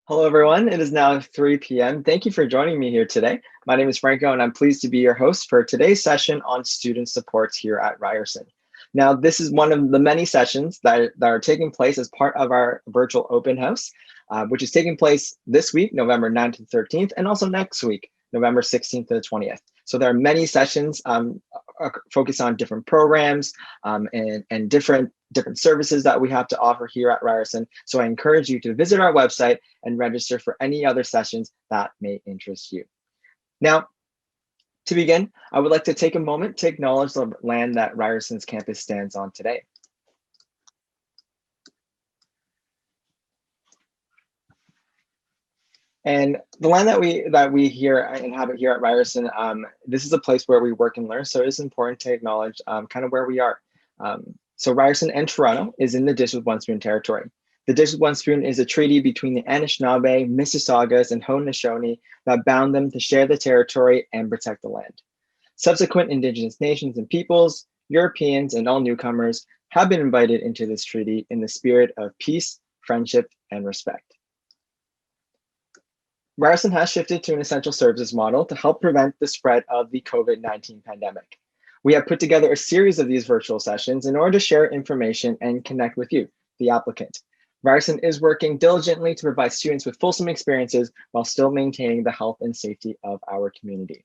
Hello, everyone. It is now 3 p.m. Thank you for joining me here today. My name is Franco, and I'm pleased to be your host for today's session on student supports here at Ryerson. Now, this is one of the many sessions that are taking place as part of our virtual open house, which is taking place this week, November 9th to 13th, and also next week, November 16th to the 20th. So there are many sessions focused on different programs and different services that we have to offer here at Ryerson. So I encourage you to visit our website and register for any other sessions that may interest you. Now, to begin, I would like to take a moment to acknowledge the land that Ryerson's campus stands on today. And the land that we inhabit here at Ryerson, this is a place where we work and learn. So it's important to acknowledge kind of where we are. So Ryerson and Toronto is in the Dish with One Spoon territory. The Dish with One Spoon is a treaty between the Anishinaabe, Mississaugas, and Haudenosaunee that bound them to share the territory and protect the land. Subsequent Indigenous nations and peoples, Europeans, and all newcomers have been invited into this treaty in the spirit of peace, friendship, and respect. Ryerson has shifted to an essential services model to help prevent the spread of the COVID-19 pandemic. We have put together a series of these virtual sessions in order to share information and connect with you, the applicant. Ryerson is working diligently to provide students with fulsome experiences while still maintaining the health and safety of our community.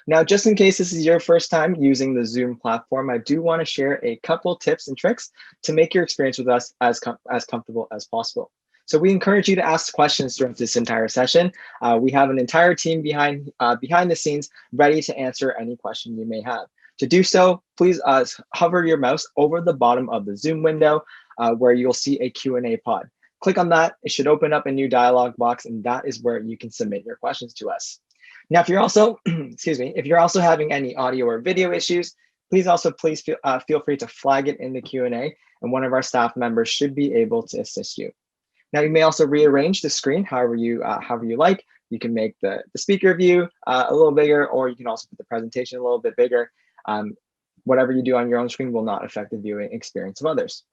Now, just in case this is your first time using the Zoom platform, I do want to share a couple tips and tricks to make your experience with us as comfortable as possible. So we encourage you to ask questions throughout this entire session. We have an entire team behind the scenes ready to answer any question you may have. To do so, please hover your mouse over the bottom of the Zoom window where you'll see a Q&A pod. Click on that. It should open up a new dialog box, and that is where you can submit your questions to us. Now, if you're also, if you're also having any audio or video issues, please feel free to flag it in the Q&A, and one of our staff members should be able to assist you. Now, you may also rearrange the screen however you like. You can make the speaker view a little bigger, or you can also put the presentation a little bit bigger. Whatever you do on your own screen will not affect the viewing experience of others.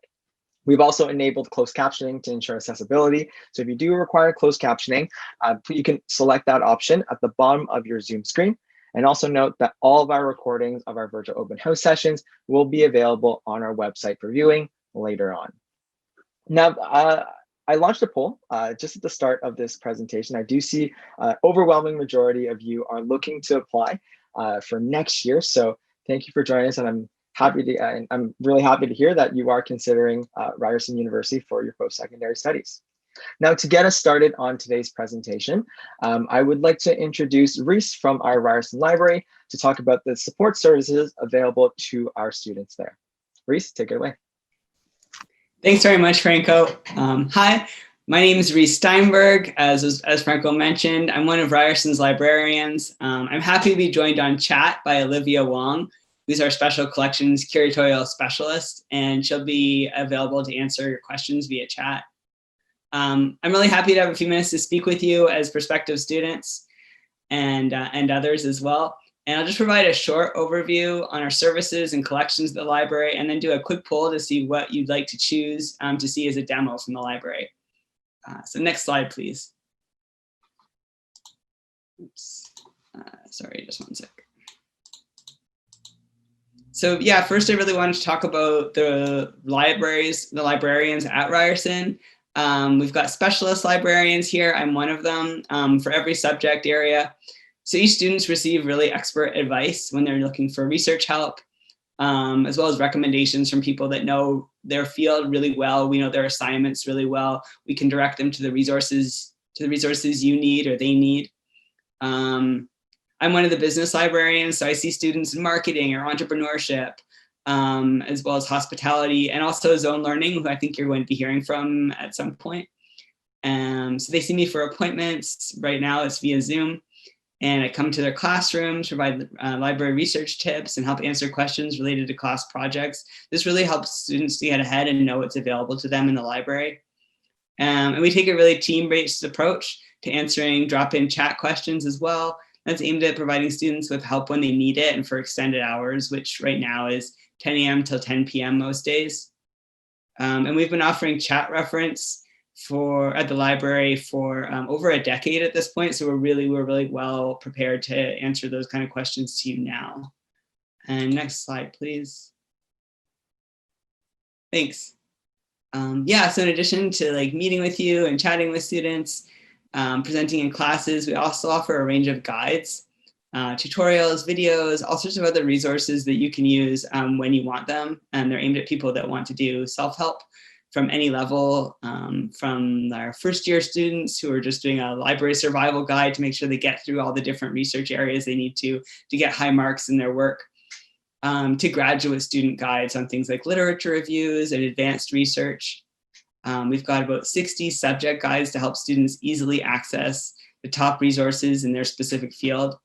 We've also enabled closed captioning to ensure accessibility. So if you do require closed captioning, you can select that option at the bottom of your Zoom screen. And also note that all of our recordings of our virtual open house sessions will be available on our website for viewing later on. Now, I launched a poll just at the start of this presentation. I do see overwhelming majority of you are looking to apply for next year. So thank you for joining us, and I'm really happy to hear that you are considering Ryerson University for your post-secondary studies. Now, to get us started on today's presentation, I would like to introduce Rhys from our Ryerson Library to talk about the support services available to our students there. Rhys, take it away. Thanks very much, Franco. Hi, my name is Rhys Steinberg. As Franco mentioned, I'm one of Ryerson's librarians. I'm happy to be joined on chat by Olivia Wong, who's our special collections curatorial specialist, and she'll be available to answer your questions via chat. I'm really happy to have a few minutes to speak with you as prospective students and others as well. And I'll just provide a short overview on our services and collections of the library, and then do a quick poll to see what you'd like to choose to see as a demo from the library. So next slide, please. Oops. Sorry, just one sec. So yeah, first I really wanted to talk about the librarians at Ryerson. We've got specialist librarians here. I'm one of them for every subject area. So each students receive really expert advice when they're looking for research help, as well as recommendations from people that know their field really well. We know their assignments really well. We can direct them to the resources you need or they need. I'm one of the business librarians, so I see students in marketing or entrepreneurship, as well as hospitality, and also zone learning, who I think you're going to be hearing from at some point. So they see me for appointments. Right now it's via Zoom. And I come to their classrooms, provide library research tips, and help answer questions related to class projects. This really helps students to get ahead and know what's available to them in the library. And we take a really team-based approach to answering drop-in chat questions as well. That's aimed at providing students with help when they need it and for extended hours, which right now is 10 a.m. till 10 p.m. most days. And we've been offering chat reference at the library for over a decade at this point. So we're really well prepared to answer those kind of questions to you now. And next slide, please. Thanks. Yeah, so in addition to like meeting with you and chatting with students, presenting in classes, we also offer a range of guides, tutorials, videos, all sorts of other resources that you can use when you want them. And they're aimed at people that want to do self-help from any level, from our first year students who are just doing a library survival guide to make sure they get through all the different research areas they need to get high marks in their work, to graduate student guides on things like literature reviews and advanced research. We've got about 60 subject guides to help students easily access the top resources in their specific field,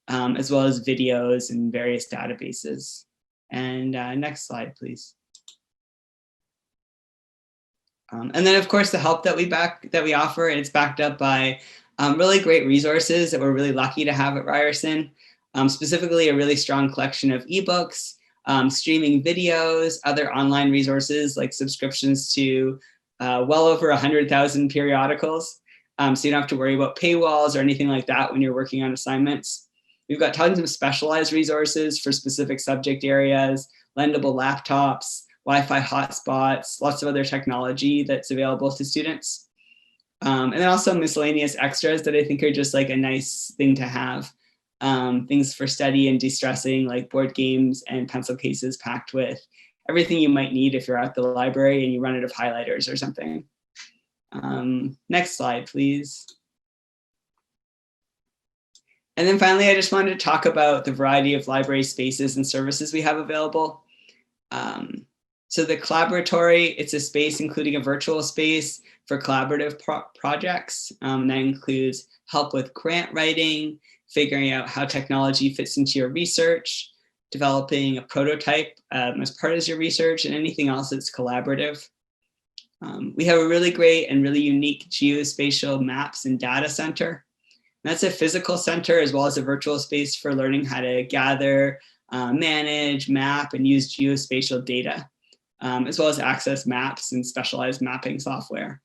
as well as videos and various databases. And next slide, please. And then of course the help that we offer, it's backed up by really great resources that we're really lucky to have at Ryerson. Specifically a really strong collection of eBooks, streaming videos, other online resources like subscriptions to well over 100,000 periodicals. So you don't have to worry about paywalls or anything like that when you're working on assignments. We've got tons of specialized resources for specific subject areas, lendable laptops, Wi-Fi hotspots, lots of other technology that's available to students. And then also miscellaneous extras that I think are just like a nice thing to have. Things for study and de-stressing like board games and pencil cases packed with everything you might need if you're at the library and you run out of highlighters or something. Next slide, please. And then finally, I just wanted to talk about the variety of library spaces and services we have available. So the Collaboratory, it's a space including a virtual space for collaborative projects. That includes help with grant writing, figuring out how technology fits into your research, developing a prototype as part of your research, and anything else that's collaborative. We have a really great and really unique geospatial maps and data center. And that's a physical center as well as a virtual space for learning how to gather, manage, map, and use geospatial data, as well as access maps and specialized mapping software.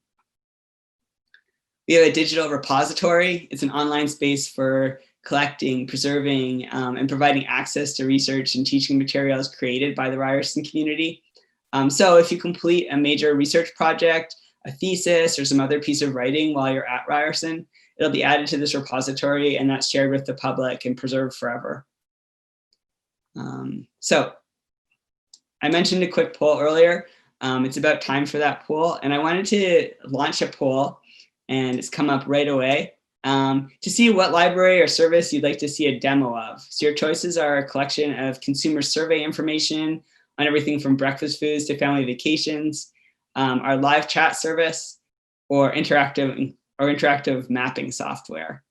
We have a digital repository. It's an online space for collecting, preserving, and providing access to research and teaching materials created by the Ryerson community. So if you complete a major research project, a thesis, or some other piece of writing while you're at Ryerson, it'll be added to this repository and that's shared with the public and preserved forever. So I mentioned a quick poll earlier. It's about time for that poll, and I wanted to launch a poll, and it's come up right away, to see what library or service you'd like to see a demo of. So your choices are a collection of consumer survey information on everything from breakfast foods to family vacations, our live chat service, or interactive mapping software.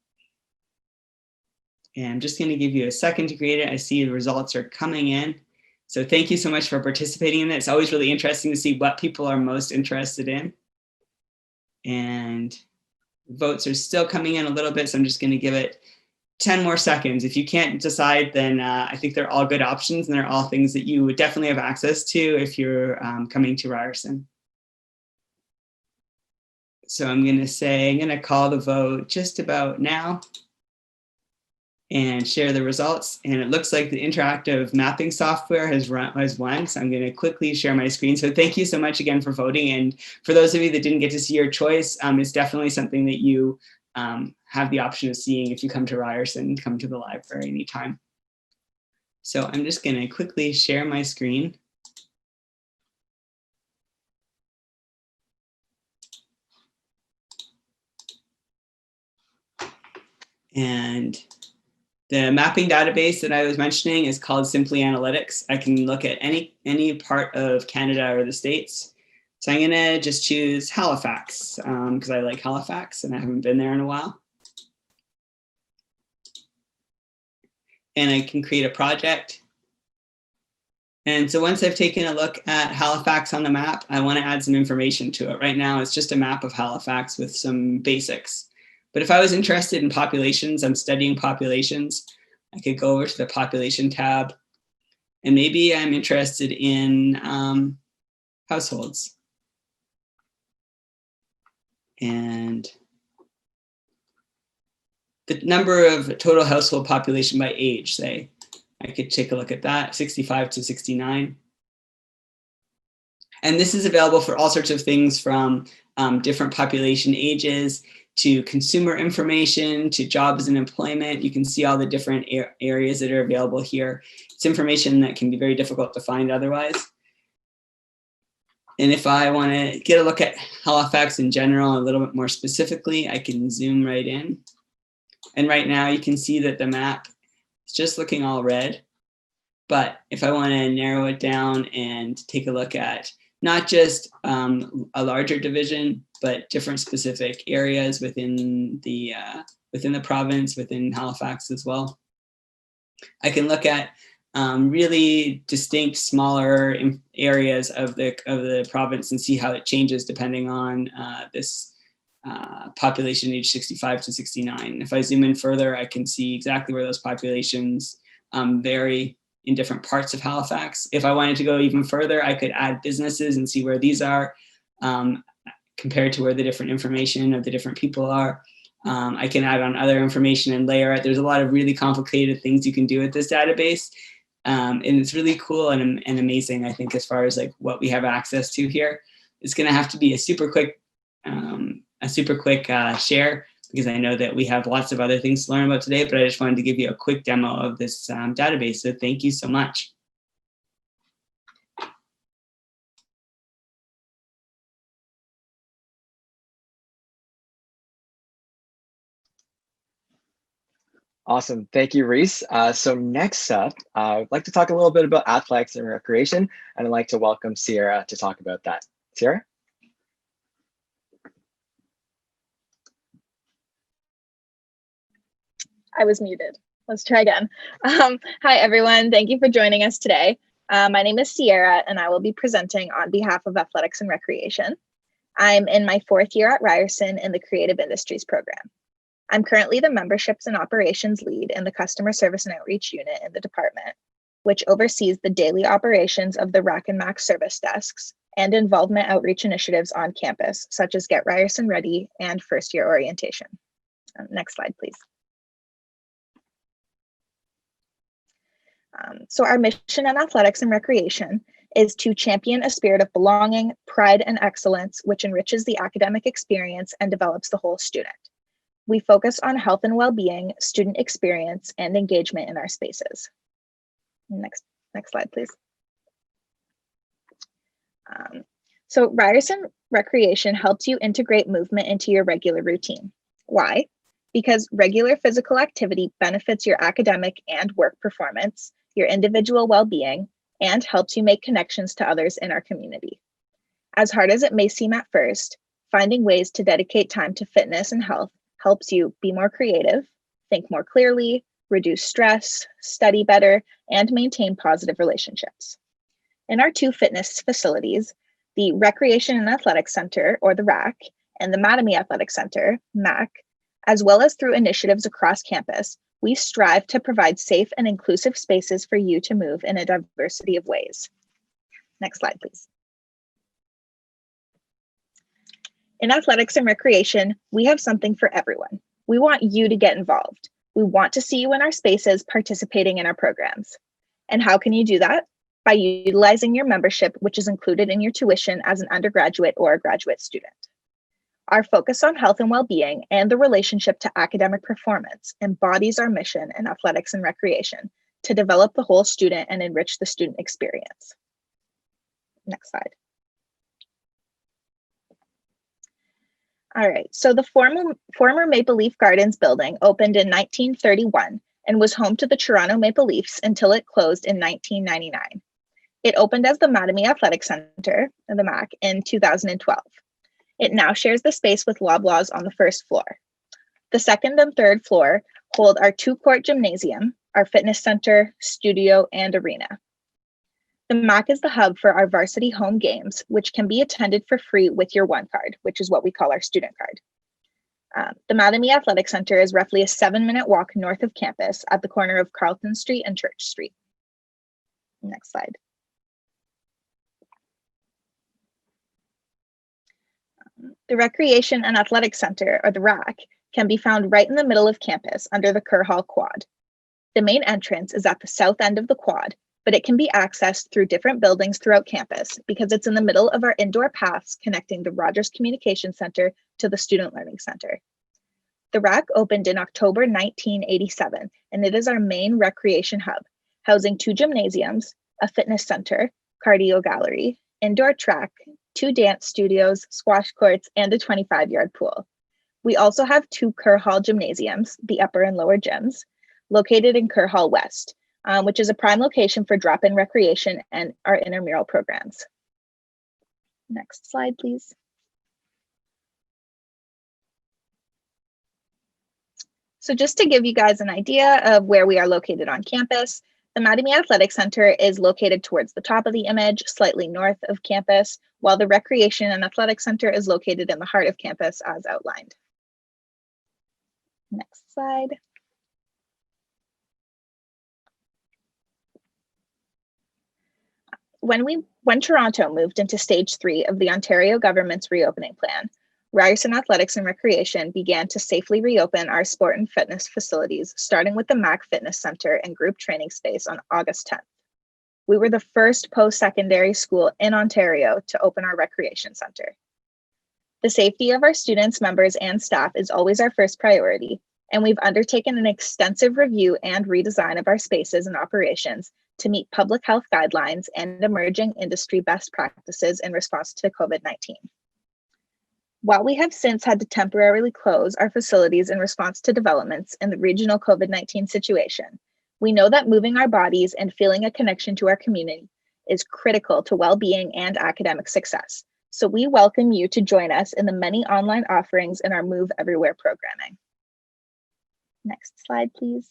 And I'm just going to give you a second to create it. I see the results are coming in. So thank you so much for participating in it. It's always really interesting to see what people are most interested in. And votes are still coming in a little bit, so I'm just going to give it 10 more seconds. If you can't decide, then I think they're all good options, and they're all things that you would definitely have access to if you're coming to Ryerson. So I'm going to call the vote just about now and share the results. And it looks like the interactive mapping software has won. So I'm going to quickly share my screen. So thank you so much again for voting. And for those of you that didn't get to see your choice, it's definitely something that you have the option of seeing if you come to Ryerson, come to the library anytime. So I'm just going to quickly share my screen. And the mapping database that I was mentioning is called Simply Analytics. I can look at any part of Canada or the States. So I'm gonna just choose Halifax because I like Halifax and I haven't been there in a while. And I can create a project. And so once I've taken a look at Halifax on the map, I want to add some information to it. Right now, it's just a map of Halifax with some basics. But if I was interested in populations, I'm studying populations, I could go over to the population tab, and maybe I'm interested in households. And the number of total household population by age, say, I could take a look at that, 65 to 69. And this is available for all sorts of things from different population ages to consumer information, to jobs and employment. You can see all the different areas that are available here. It's information that can be very difficult to find otherwise. And if I want to get a look at Halifax in general, a little bit more specifically, I can zoom right in. And right now you can see that the map is just looking all red. But if I want to narrow it down and take a look at not just a larger division, but different specific areas within the province, within Halifax as well, I can look at really distinct smaller areas of the province and see how it changes depending on this population age 65 to 69. If I zoom in further, I can see exactly where those populations vary in different parts of Halifax. If I wanted to go even further, I could add businesses and see where these are compared to where the different information of the different people are. I can add on other information and layer it. There's a lot of really complicated things you can do with this database. And it's really cool and amazing, I think, as far as like what we have access to here. It's going to have to be a super quick share, because I know that we have lots of other things to learn about today, but I just wanted to give you a quick demo of this database. So thank you so much. Awesome. Thank you, Rhys. So next up, I'd like to talk a little bit about athletics and recreation, and I'd like to welcome Sierra to talk about that. Sierra? I was muted. Let's try again. Hi, everyone. Thank you for joining us today. My name is Sierra, and I will be presenting on behalf of Athletics and Recreation. I'm in my 4th year at Ryerson in the Creative Industries program. I'm currently the Memberships and Operations Lead in the Customer Service and Outreach Unit in the department, which oversees the daily operations of the RAC and MAC service desks and involvement outreach initiatives on campus, such as Get Ryerson Ready and First Year Orientation. Next slide, please. So our mission in athletics and recreation is to champion a spirit of belonging, pride, and excellence, which enriches the academic experience and develops the whole student. We focus on health and well-being, student experience, and engagement in our spaces. Next slide, please. So Ryerson Recreation helps you integrate movement into your regular routine. Why? Because regular physical activity benefits your academic and work performance, your individual well-being, and helps you make connections to others in our community. As hard as it may seem at first, finding ways to dedicate time to fitness and health helps you be more creative, think more clearly, reduce stress, study better, and maintain positive relationships. In our 2 fitness facilities, the Recreation and Athletic Center, or the RAC, and the Matami Athletic Center, MAC, as well as through initiatives across campus, we strive to provide safe and inclusive spaces for you to move in a diversity of ways. Next slide, please. In athletics and recreation, we have something for everyone. We want you to get involved. We want to see you in our spaces participating in our programs. And how can you do that? By utilizing your membership, which is included in your tuition as an undergraduate or a graduate student. Our focus on health and well-being and the relationship to academic performance embodies our mission in athletics and recreation to develop the whole student and enrich the student experience. Next slide. All right, so the former Maple Leaf Gardens building opened in 1931 and was home to the Toronto Maple Leafs until it closed in 1999. It opened as the Matami Athletic Center, the MAC, in 2012. It now shares the space with Loblaws on the 1st floor. The 2nd and 3rd floor hold our 2-court gymnasium, our fitness center, studio, and arena. The MAC is the hub for our varsity home games, which can be attended for free with your One Card, which is what we call our student card. The Matami Athletic Center is roughly a 7-minute walk north of campus at the corner of Carlton Street and Church Street. Next slide. The Recreation and Athletic Center, or the RAC, can be found right in the middle of campus under the Kerr Hall Quad. The main entrance is at the south end of the quad, but it can be accessed through different buildings throughout campus because it's in the middle of our indoor paths connecting the Rogers Communication Center to the Student Learning Center. The RAC opened in October 1987, and it is our main recreation hub, housing 2 gymnasiums, a fitness center, cardio gallery, indoor track, 2 dance studios, squash courts, and a 25-yard pool. We also have 2 Kerr Hall gymnasiums, the upper and lower gyms, located in Kerr Hall West, which is a prime location for drop-in recreation and our intramural programs. Next slide, please. So just to give you guys an idea of where we are located on campus, the Matami Athletic Center is located towards the top of the image, slightly north of campus, while the Recreation and Athletic Center is located in the heart of campus as outlined. Next slide. When Toronto moved into stage 3 of the Ontario government's reopening plan, Ryerson Athletics and Recreation began to safely reopen our sport and fitness facilities, starting with the MAC Fitness Center and group training space on August 10th. We were the first post-secondary school in Ontario to open our recreation center. The safety of our students, members, and staff is always our first priority, and we've undertaken an extensive review and redesign of our spaces and operations to meet public health guidelines and emerging industry best practices in response to COVID-19. While we have since had to temporarily close our facilities in response to developments in the regional COVID-19 situation, we know that moving our bodies and feeling a connection to our community is critical to well-being and academic success. So we welcome you to join us in the many online offerings in our Move Everywhere programming. Next slide, please.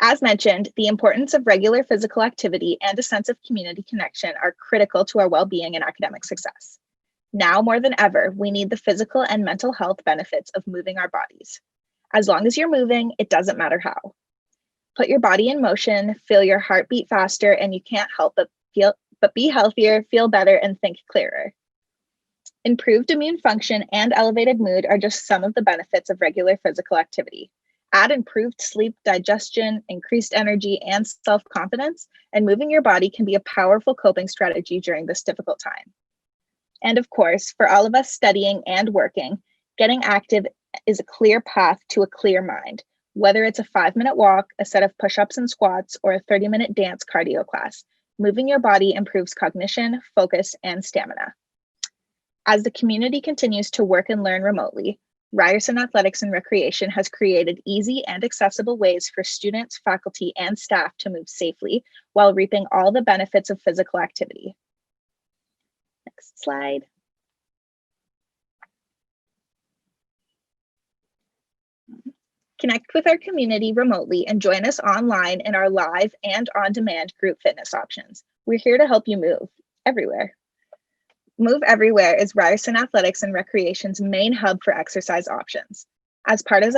As mentioned, the importance of regular physical activity and a sense of community connection are critical to our well-being and academic success. Now more than ever, we need the physical and mental health benefits of moving our bodies. As long as you're moving, it doesn't matter how. Put your body in motion, feel your heart beat faster, and you can't help but be healthier, feel better, and think clearer. Improved immune function and elevated mood are just some of the benefits of regular physical activity. Add improved sleep, digestion, increased energy, and self-confidence, and moving your body can be a powerful coping strategy during this difficult time. And of course, for all of us studying and working, getting active is a clear path to a clear mind, whether it's a 5-minute walk, a set of push-ups and squats, or a 30-minute dance cardio class. Moving your body improves cognition, focus, and stamina. As the community continues to work and learn remotely, Ryerson Athletics and Recreation has created easy and accessible ways for students, faculty, and staff to move safely while reaping all the benefits of physical activity. Next slide. Connect with our community remotely and join us online in our live and on-demand group fitness options. We're here to help you move everywhere. Move Everywhere is Ryerson Athletics and Recreation's main hub for exercise options. As part of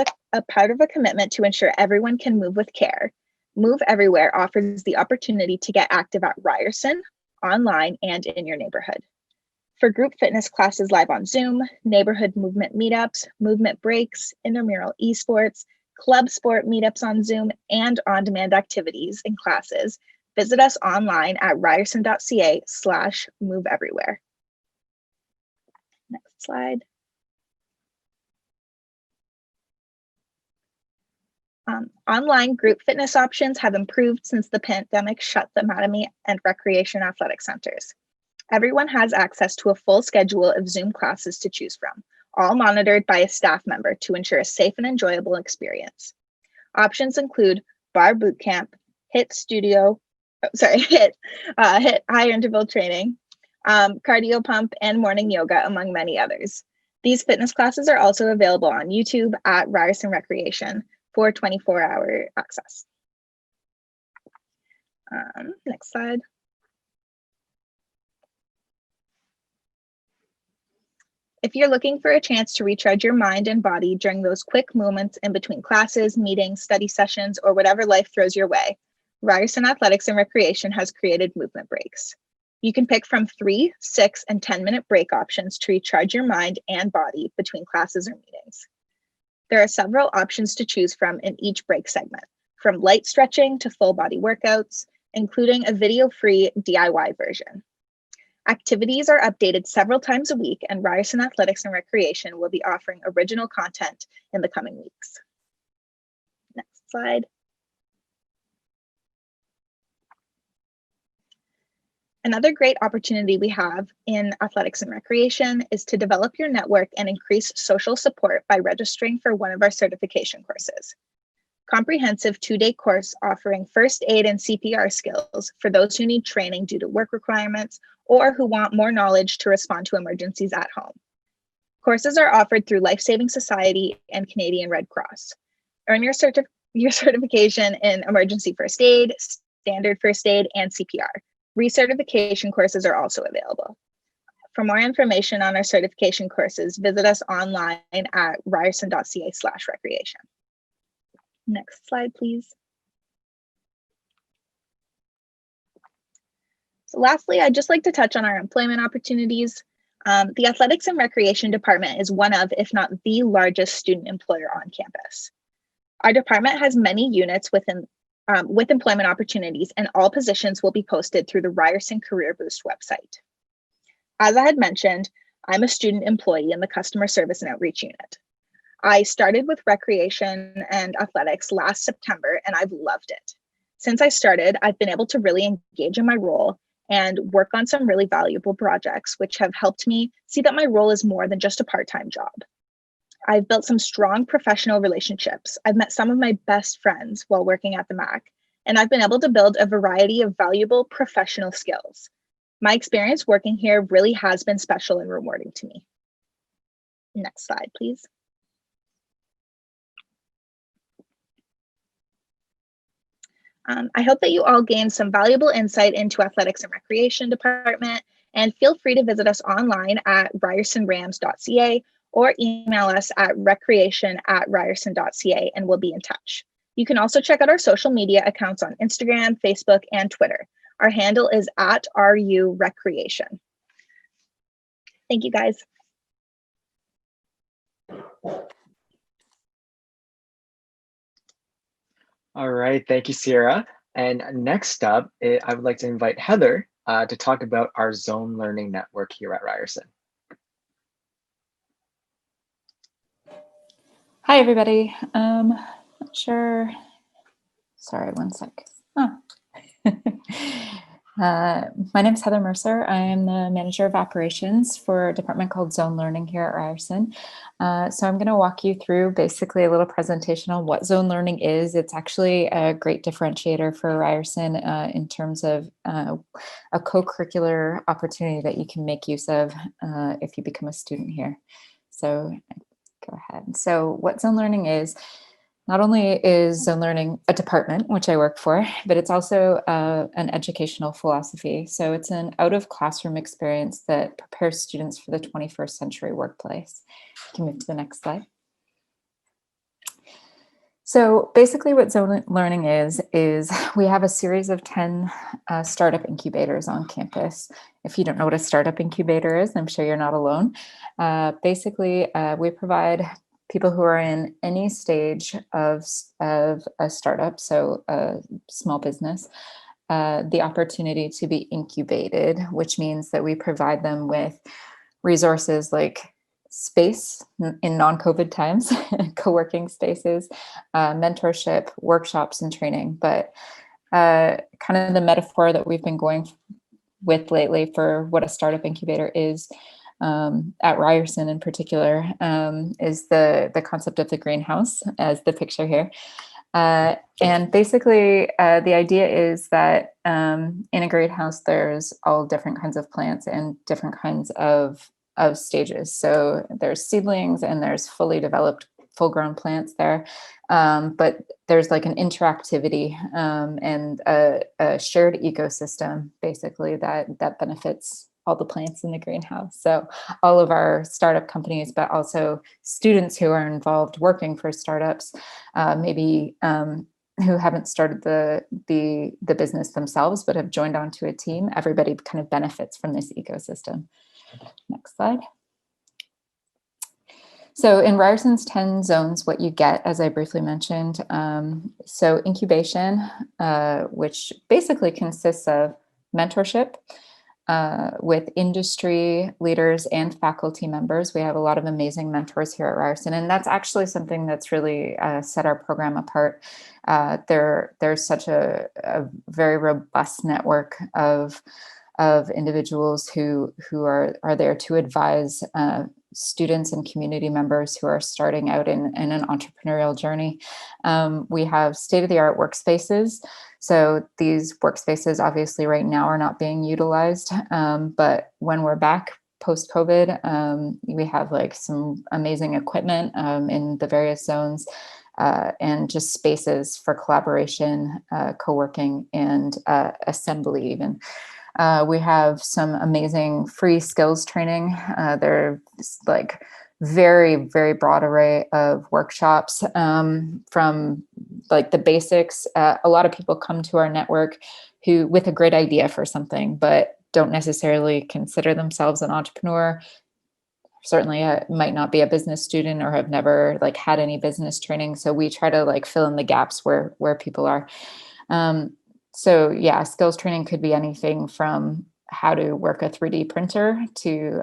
a commitment to ensure everyone can move with care, Move Everywhere offers the opportunity to get active at Ryerson, online, and in your neighborhood. For group fitness classes live on Zoom, neighborhood movement meetups, movement breaks, intramural esports, club sport meetups on Zoom, and on-demand activities and classes, visit us online at ryerson.ca/moveeverywhere. Next slide. Online group fitness options have improved since the pandemic shut the Matami and Recreation Athletic Centers. Everyone has access to a full schedule of Zoom classes to choose from, all monitored by a staff member to ensure a safe and enjoyable experience. Options include bar bootcamp, HIIT high interval training, cardio pump, and morning yoga, among many others. These fitness classes are also available on YouTube at Ryerson Recreation for 24-hour access. Next slide. If you're looking for a chance to recharge your mind and body during those quick moments in between classes, meetings, study sessions, or whatever life throws your way, Ryerson Athletics and Recreation has created movement breaks. You can pick from 3, 6, and 10-minute break options to recharge your mind and body between classes or meetings. There are several options to choose from in each break segment, from light stretching to full body workouts, including a video-free DIY version. Activities are updated several times a week, and Ryerson Athletics and Recreation will be offering original content in the coming weeks. Next slide. Another great opportunity we have in athletics and recreation is to develop your network and increase social support by registering for one of our certification courses. Comprehensive 2-day course offering first aid and CPR skills for those who need training due to work requirements or who want more knowledge to respond to emergencies at home. Courses are offered through Life Saving Society and Canadian Red Cross. Earn your certification in emergency first aid, standard first aid, and CPR. Recertification courses are also available. For more information on our certification courses, visit us online at ryerson.ca/recreation. Next slide, please. So lastly, I'd just like to touch on our employment opportunities. The Athletics and Recreation Department is one of, if not the largest student employer on campus. Our department has many units with employment opportunities, and all positions will be posted through the Ryerson Career Boost website. As I had mentioned, I'm a student employee in the Customer Service and Outreach Unit. I started with recreation and athletics last September, and I've loved it. Since I started, I've been able to really engage in my role and work on some really valuable projects, which have helped me see that my role is more than just a part-time job. I've built some strong professional relationships. I've met some of my best friends while working at the MAC, and I've been able to build a variety of valuable professional skills. My experience working here really has been special and rewarding to me. Next slide, please. I hope that you all gained some valuable insight into Athletics and Recreation Department, and feel free to visit us online at ryersonrams.ca or email us at recreation@ryerson.ca, and we'll be in touch. You can also check out our social media accounts on Instagram, Facebook, and Twitter. Our handle is @RURecreation. Thank you, guys. All right, thank you, Sierra. And next up, I would like to invite Heather to talk about our Zone Learning Network here at Ryerson. Hi, everybody. Not sure. Sorry, one sec. Oh. My name is Heather Mercer. I am the manager of operations for a department called Zone Learning here at Ryerson. So I'm going to walk you through basically a little presentation on what Zone Learning is. It's actually a great differentiator for Ryerson in terms of a co-curricular opportunity that you can make use of if you become a student here. So go ahead. So what Zone Learning is, not only is Zone Learning a department, which I work for, but it's also an educational philosophy. So it's an out-of-classroom experience that prepares students for the 21st century workplace. You can move to the next slide. So basically what Zone Learning is we have a series of 10 startup incubators on campus. If you don't know what a startup incubator is, I'm sure you're not alone. Basically, we provide people who are in any stage of a startup, so a small business, the opportunity to be incubated, which means that we provide them with resources like space in non-COVID times, co-working spaces, mentorship, workshops, and training. But kind of the metaphor that we've been going with lately for what a startup incubator is, at Ryerson in particular, is the concept of the greenhouse, as the picture here. And basically, the idea is that in a greenhouse, there's all different kinds of plants and different kinds of stages. So there's seedlings and there's fully developed, full-grown plants there. But there's like an interactivity and a shared ecosystem, basically, that benefits all the plants in the greenhouse. So all of our startup companies, but also students who are involved working for startups, maybe who haven't started the business themselves, but have joined onto a team. Everybody kind of benefits from this ecosystem. Next slide. So in Ryerson's 10 zones, what you get, as I briefly mentioned, so incubation, which basically consists of mentorship with industry leaders and faculty members. We have a lot of amazing mentors here at Ryerson, and that's actually something that's really set our program apart. There's such a very robust network of individuals who are there to advise students and community members who are starting out in an entrepreneurial journey. We have state-of-the-art workspaces. So these workspaces obviously right now are not being utilized, but when we're back post-COVID, we have like some amazing equipment in the various zones and just spaces for collaboration, co-working, and assembly even. We have some amazing free skills training. They're like very, very broad array of workshops from like the basics. A lot of people come to our network who with a great idea for something, but don't necessarily consider themselves an entrepreneur. Certainly might not be a business student or have never like had any business training. So we try to like fill in the gaps where people are. So yeah, skills training could be anything from how to work a 3D printer to,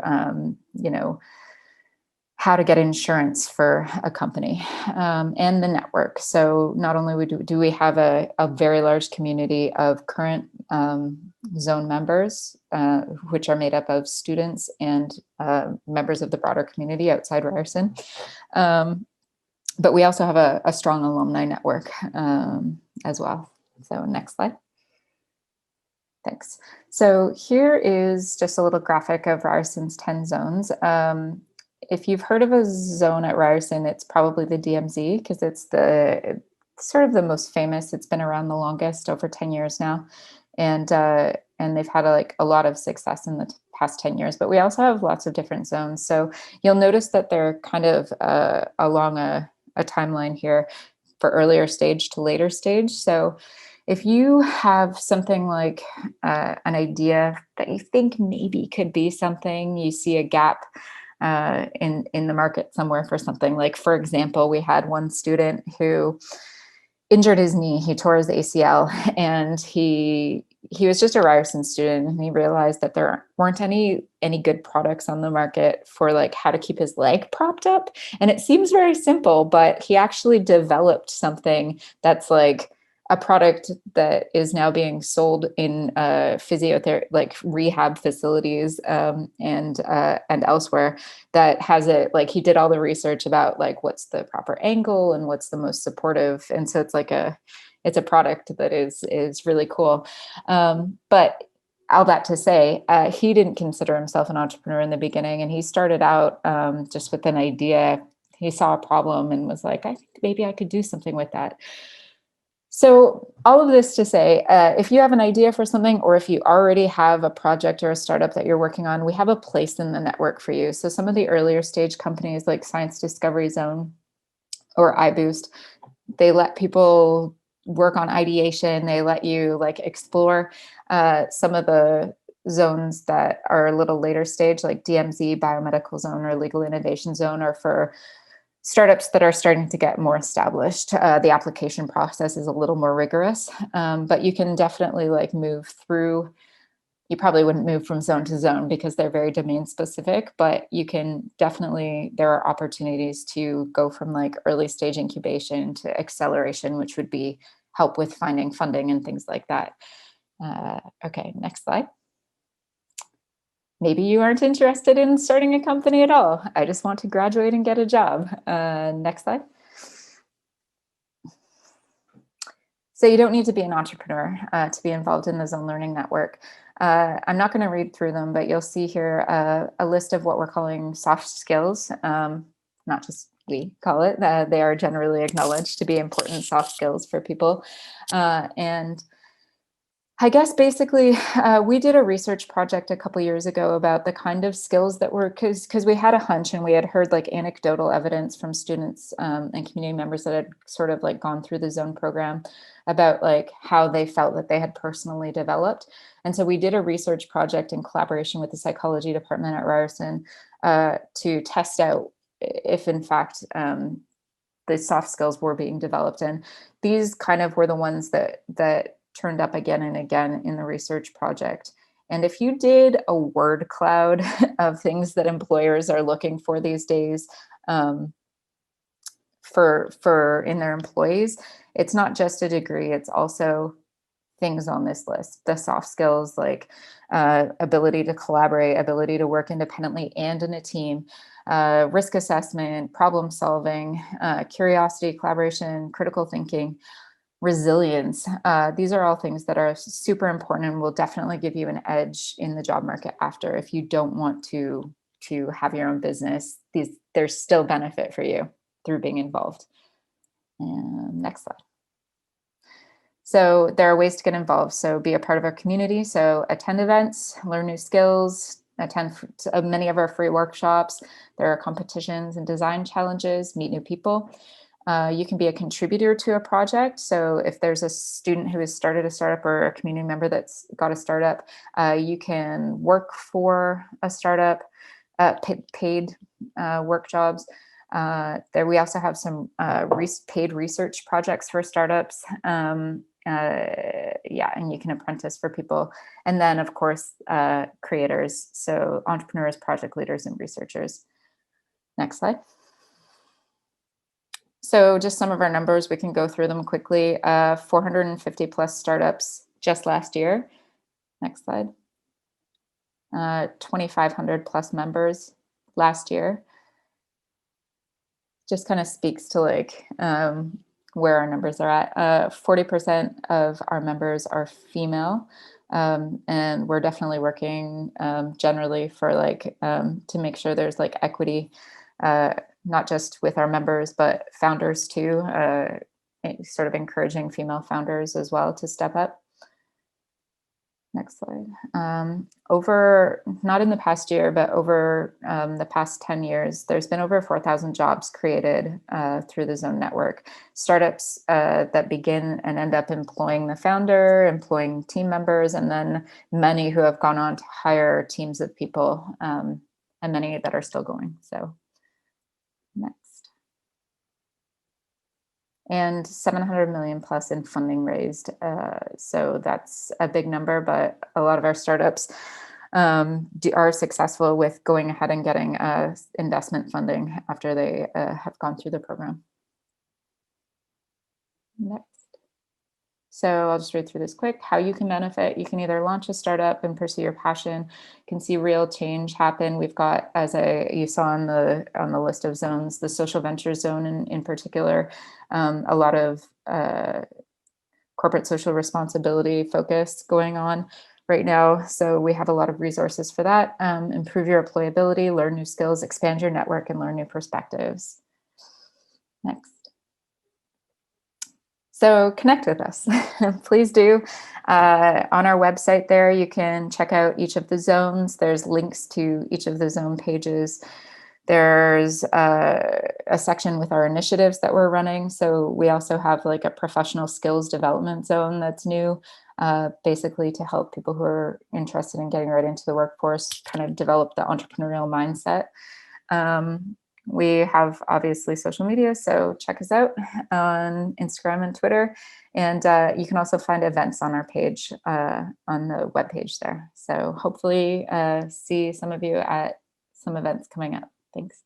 how to get insurance for a company and the network. So not only do we have a very large community of current zone members, which are made up of students and members of the broader community outside Ryerson, but we also have a strong alumni network as well. So next slide. Thanks. So here is just a little graphic of Ryerson's 10 zones. If you've heard of a zone at Ryerson, it's probably the DMZ because it's sort of the most famous. It's been around the longest, over 10 years now. And they've had a lot of success in the past 10 years, but we also have lots of different zones. So you'll notice that they're kind of along a timeline here for earlier stage to later stage. So if you have something like an idea that you think maybe could be something, you see a gap in the market somewhere for something. Like, for example, we had one student who injured his knee. He tore his ACL, and he was just a Ryerson student, and he realized that there weren't any good products on the market for like how to keep his leg propped up. And it seems very simple, but he actually developed something that's like a product that is now being sold in physiotherapy, like rehab facilities and elsewhere, that has it, like he did all the research about like what's the proper angle and what's the most supportive. And so it's like it's a product that is really cool. But all that to say, he didn't consider himself an entrepreneur in the beginning, and he started out just with an idea. He saw a problem and was like, I think maybe I could do something with that. So all of this to say, if you have an idea for something, or if you already have a project or a startup that you're working on, we have a place in the network for you. So some of the earlier stage companies like Science Discovery Zone or iBoost, they let people work on ideation. They let you like explore some of the zones that are a little later stage, like DMZ, Biomedical Zone, or Legal Innovation Zone, or for startups that are starting to get more established. The application process is a little more rigorous, but you can definitely like move through. You probably wouldn't move from zone to zone because they're very domain specific, but you can definitely, there are opportunities to go from like early stage incubation to acceleration, which would be help with finding funding and things like that. Okay, next slide. Maybe you aren't interested in starting a company at all. I just want to graduate and get a job. Next slide. So you don't need to be an entrepreneur to be involved in the Zone Learning Network. I'm not going to read through them, but you'll see here a list of what we're calling soft skills. Not just we call it. They are generally acknowledged to be important soft skills for people. And I guess basically we did a research project a couple years ago about the kind of skills that were, because we had a hunch and we had heard like anecdotal evidence from students and community members that had sort of like gone through the zone program about like how they felt that they had personally developed. And so we did a research project in collaboration with the psychology department at Ryerson to test out if in fact the soft skills were being developed. And these kind of were the ones that turned up again and again in the research project. And if you did a word cloud of things that employers are looking for these days for in their employees, it's not just a degree, it's also things on this list. The soft skills like ability to collaborate, ability to work independently and in a team, risk assessment, problem solving, curiosity, collaboration, critical thinking, resilience. These are all things that are super important and will definitely give you an edge in the job market after. If you don't want to have your own business, there's still benefit for you through being involved. And next slide. So there are ways to get involved. So be a part of our community. So attend events, learn new skills, attend many of our free workshops. There are competitions and design challenges, meet new people. You can be a contributor to a project. So if there's a student who has started a startup or a community member that's got a startup, you can work for a startup, paid work jobs. There we also have some paid research projects for startups. Yeah, and you can apprentice for people. And then of course, creators. So entrepreneurs, project leaders, and researchers. Next slide. So just some of our numbers, we can go through them quickly. 450 plus startups just last year. Next slide. 2,500 plus members last year. Just kind of speaks to like where our numbers are at. 40% of our members are female. And we're definitely working generally for like to make sure there's like equity, not just with our members, but founders too, sort of encouraging female founders as well to step up. Next slide. Not in the past year, but over the past 10 years, there's been over 4,000 jobs created through the Zone network. Startups that begin and end up employing the founder, employing team members, and then many who have gone on to hire teams of people, and many that are still going. So next. And 700 million plus in funding raised. So that's a big number, but a lot of our startups are successful with going ahead and getting investment funding after they have gone through the program. Next. So I'll just read through this quick. How you can benefit. You can either launch a startup and pursue your passion. You can see real change happen. We've got, as you saw on the list of zones, the social venture zone in particular, a lot of corporate social responsibility focus going on right now. So we have a lot of resources for that. Improve your employability, learn new skills, expand your network, and learn new perspectives. Next. So connect with us, please do. On our website there, you can check out each of the zones. There's links to each of the zone pages. There's a section with our initiatives that we're running. So we also have like a professional skills development zone that's new, basically to help people who are interested in getting right into the workforce kind of develop the entrepreneurial mindset. We have obviously social media, so check us out on Instagram and Twitter. And you can also find events on our page, on the webpage there. So hopefully see some of you at some events coming up. Thanks.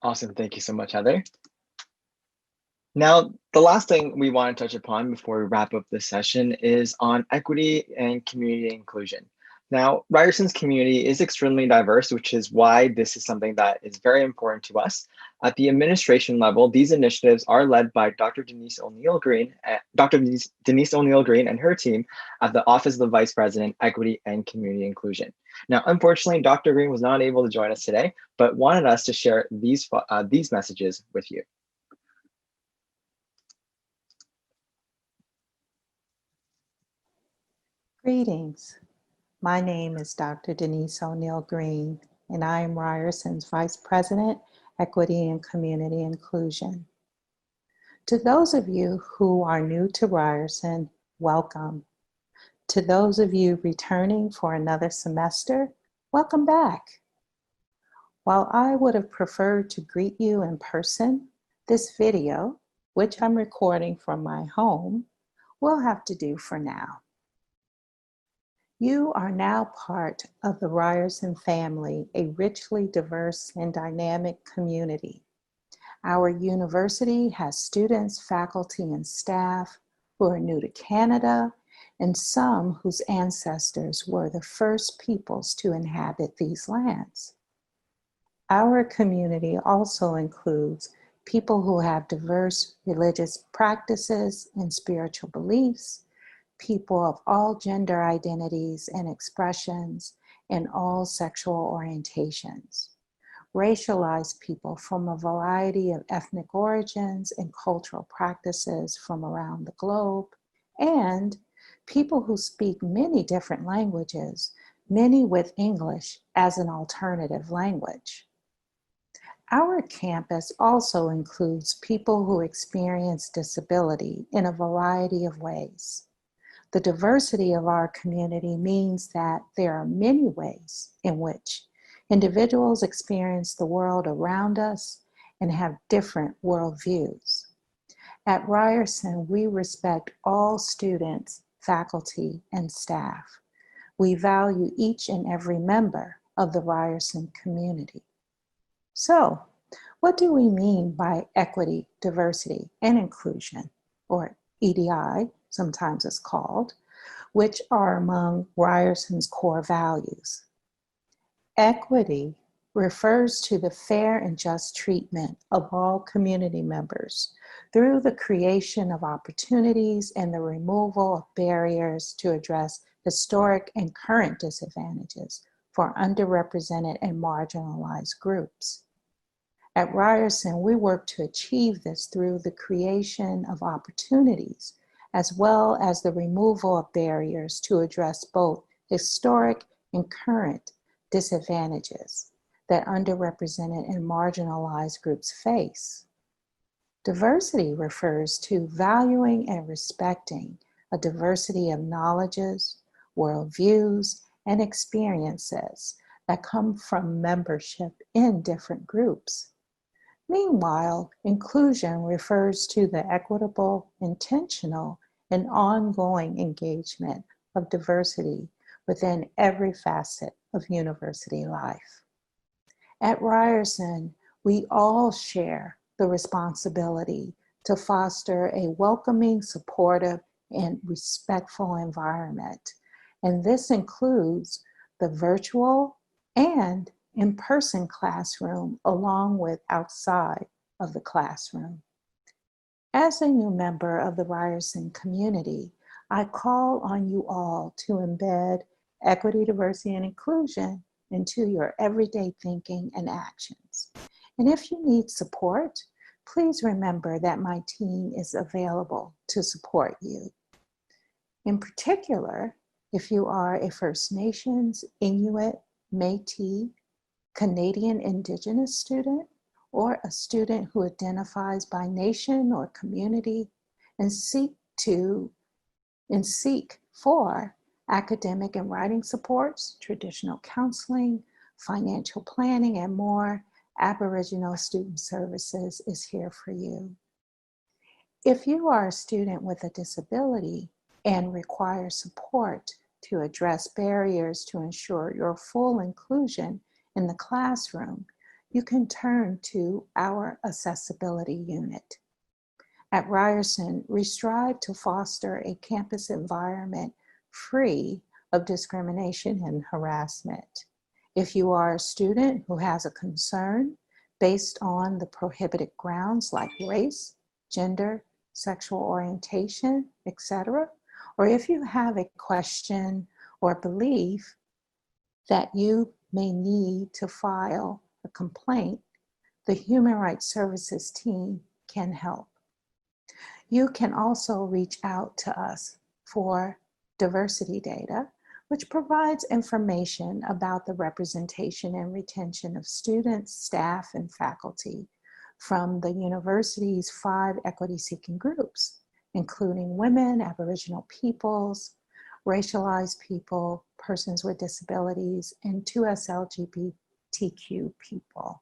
Awesome. Thank you so much, Heather. Now, the last thing we want to touch upon before we wrap up this session is on equity and community inclusion. Now, Ryerson's community is extremely diverse, which is why this is something that is very important to us. At the administration level, these initiatives are led by Dr. Denise O'Neill Green and her team at the Office of the Vice President, Equity and Community Inclusion. Now, unfortunately, Dr. Green was not able to join us today, but wanted us to share these messages with you. Greetings. My name is Dr. Denise O'Neill Green, and I am Ryerson's Vice President, Equity and Community Inclusion. To those of you who are new to Ryerson, welcome. To those of you returning for another semester, welcome back. While I would have preferred to greet you in person, this video, which I'm recording from my home, will have to do for now. You are now part of the Ryerson family, a richly diverse and dynamic community. Our university has students, faculty, and staff who are new to Canada, and some whose ancestors were the first peoples to inhabit these lands. Our community also includes people who have diverse religious practices and spiritual beliefs, people of all gender identities and expressions, and all sexual orientations, racialized people from a variety of ethnic origins and cultural practices from around the globe, and people who speak many different languages, many with English as an alternative language. Our campus also includes people who experience disability in a variety of ways. The diversity of our community means that there are many ways in which individuals experience the world around us and have different worldviews. At Ryerson, we respect all students, faculty, and staff. We value each and every member of the Ryerson community. So, what do we mean by equity, diversity, and inclusion, or EDI, sometimes it's called, which are among Ryerson's core values? Equity refers to the fair and just treatment of all community members through the creation of opportunities and the removal of barriers to address historic and current disadvantages for underrepresented and marginalized groups. At Ryerson, we work to achieve this through the creation of opportunities, as well as the removal of barriers to address both historic and current disadvantages that underrepresented and marginalized groups face. Diversity refers to valuing and respecting a diversity of knowledges, worldviews, and experiences that come from membership in different groups. Meanwhile, inclusion refers to the equitable, intentional, and ongoing engagement of diversity within every facet of university life. At Ryerson, we all share the responsibility to foster a welcoming, supportive, and respectful environment. And this includes the virtual and in-person classroom, along with outside of the classroom. As a new member of the Ryerson community, I call on you all to embed equity, diversity, and inclusion into your everyday thinking and actions. And if you need support, please remember that my team is available to support you. In particular, if you are a First Nations, Inuit, Métis, Canadian indigenous student, or a student who identifies by nation or community and seek for academic and writing supports, traditional counseling, financial planning, and more, Aboriginal Student Services is here for you. If you are a student with a disability and require support to address barriers to ensure your full inclusion in the classroom, you can turn to our accessibility unit. At Ryerson, we strive to foster a campus environment free of discrimination and harassment. If you are a student who has a concern based on the prohibited grounds like race, gender, sexual orientation, etc., or if you have a question or belief that you may need to file a complaint, the Human Rights Services team can help. You can also reach out to us for diversity data, which provides information about the representation and retention of students, staff, and faculty from the university's 5 equity-seeking groups, including women, Aboriginal peoples, racialized people, persons with disabilities, and 2S LGBTQ people.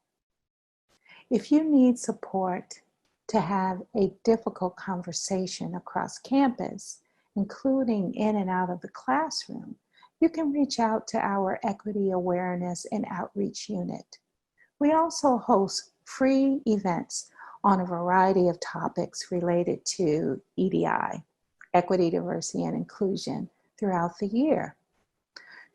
If you need support to have a difficult conversation across campus, including in and out of the classroom, you can reach out to our Equity Awareness and Outreach Unit. We also host free events on a variety of topics related to EDI, equity, diversity, and inclusion, throughout the year.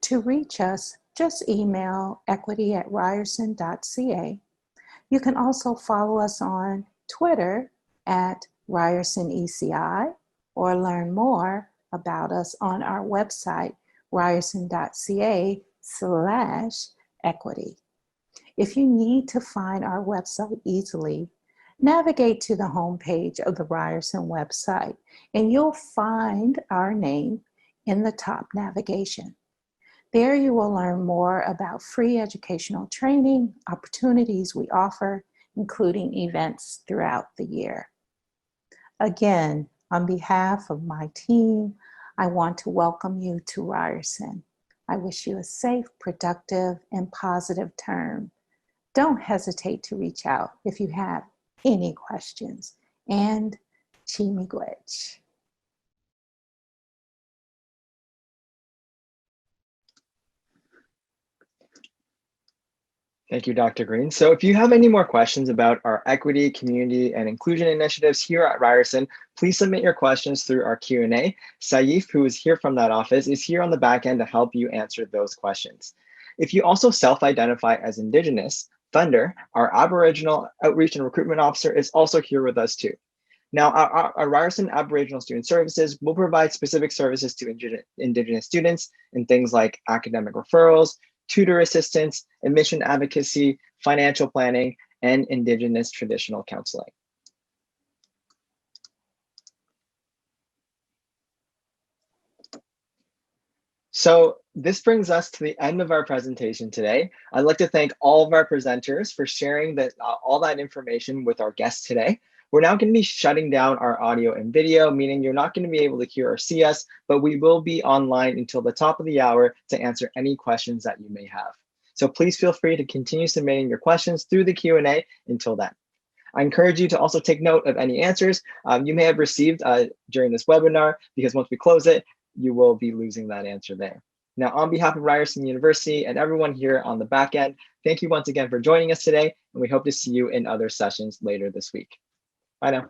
To reach us, just email equity@ryerson.ca. You can also follow us on Twitter at Ryerson ECI, or learn more about us on our website, ryerson.ca/equity. If you need to find our website easily, navigate to the homepage of the Ryerson website, and you'll find our name in the top navigation. There you will learn more about free educational training, opportunities we offer, including events throughout the year. Again, on behalf of my team, I want to welcome you to Ryerson. I wish you a safe, productive, and positive term. Don't hesitate to reach out if you have any questions. And chi miigwech. Thank you, Dr. Green. So if you have any more questions about our equity, community, and inclusion initiatives here at Ryerson, please submit your questions through our Q&A. Saif, who is here from that office, is here on the back end to help you answer those questions. If you also self-identify as Indigenous, Thunder, our Aboriginal Outreach and Recruitment Officer, is also here with us too. Now, our Ryerson Aboriginal Student Services will provide specific services to Indigenous students in things like academic referrals, tutor assistance, admission advocacy, financial planning, and Indigenous traditional counseling. So this brings us to the end of our presentation today. I'd like to thank all of our presenters for sharing all that information with our guests today. We're now going to be shutting down our audio and video, meaning you're not going to be able to hear or see us, but we will be online until the top of the hour to answer any questions that you may have. So please feel free to continue submitting your questions through the Q&A until then. I encourage you to also take note of any answers you may have received during this webinar, because once we close it, you will be losing that answer there. Now, on behalf of Ryerson University and everyone here on the back end, thank you once again for joining us today, and we hope to see you in other sessions later this week. Bye now.